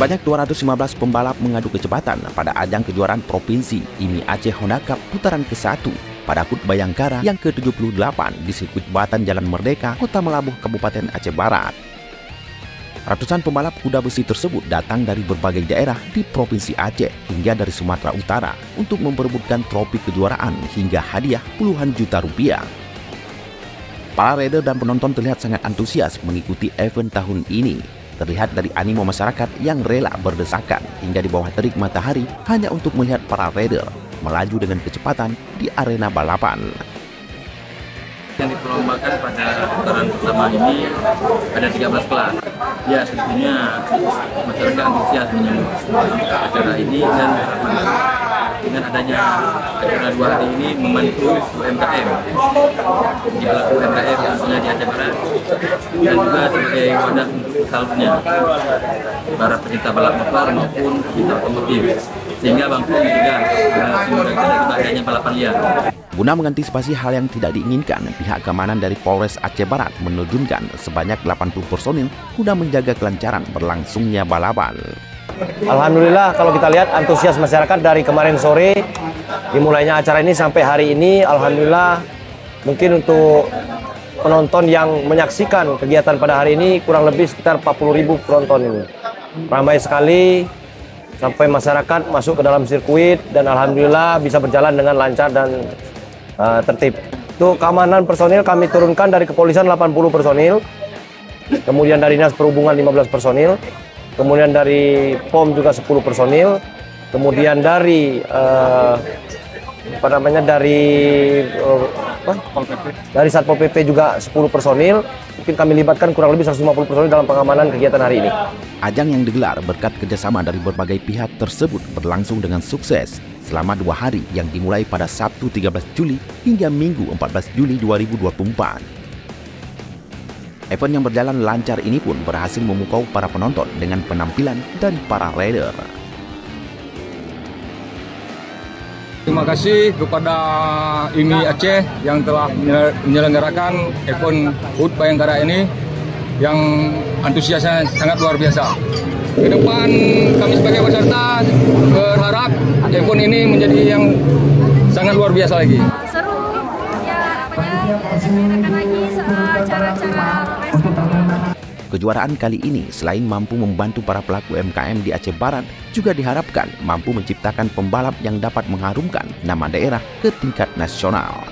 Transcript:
Sebanyak 215 pembalap mengadu kecepatan pada ajang kejuaraan provinsi IMI Aceh Honda Cup putaran ke-1 pada HUT Bayangkara yang ke-78 di sirkuit Batan Jalan Merdeka, Kota Melabuh, Kabupaten Aceh Barat. Ratusan pembalap kuda besi tersebut datang dari berbagai daerah di Provinsi Aceh hingga dari Sumatera Utara untuk memperebutkan trofi kejuaraan hingga hadiah puluhan juta rupiah. Para rider dan penonton terlihat sangat antusias mengikuti event tahun ini. Terlihat dari animo masyarakat yang rela berdesakan hingga di bawah terik matahari hanya untuk melihat para rider melaju dengan kecepatan di arena balapan. Yang diperlombakan pada putaran pertama ini ada 13 kelas. Ya, tentunya masyarakat antusias menyambut acara ini dan dengan adanya acara 2 hari ini membantu UMKM di pelaku UMKM khususnya di Aceh Barat dan juga sebagai wadah untuk salurnya para pecinta balap motor maupun pecinta otomotif, sehingga Bangkok juga sumber tidak adanya balapan liar. Guna mengantisipasi hal yang tidak diinginkan, pihak keamanan dari Polres Aceh Barat menerjunkan sebanyak 80 personil guna menjaga kelancaran berlangsungnya balapan. Alhamdulillah kalau kita lihat antusias masyarakat dari kemarin sore dimulainya acara ini sampai hari ini, alhamdulillah mungkin untuk penonton yang menyaksikan kegiatan pada hari ini kurang lebih sekitar 40.000 penonton ini. Ramai sekali sampai masyarakat masuk ke dalam sirkuit dan alhamdulillah bisa berjalan dengan lancar dan tertib. Untuk keamanan personil kami turunkan dari kepolisian 80 personil, kemudian dari Dinas Perhubungan 15 personil, kemudian dari POM juga 10 personil, kemudian dari dari Satpol PP juga 10 personil. Mungkin kami libatkan kurang lebih 150 personil dalam pengamanan kegiatan hari ini. Ajang yang digelar berkat kerjasama dari berbagai pihak tersebut berlangsung dengan sukses selama 2 hari yang dimulai pada Sabtu 13 Juli hingga Minggu 14 Juli 2024. Event yang berjalan lancar ini pun berhasil memukau para penonton dengan penampilan dari para rider. Terima kasih kepada IMI Aceh yang telah menyelenggarakan event HUT Bayangkara ini yang antusiasnya sangat luar biasa. Ke depan kami sebagai peserta berharap event ini menjadi yang sangat luar biasa lagi. Seru, ya menyenangkan lagi cara-cara Kejuaraan kali ini selain mampu membantu para pelaku UMKM di Aceh Barat, juga diharapkan mampu menciptakan pembalap yang dapat mengharumkan nama daerah ke tingkat nasional.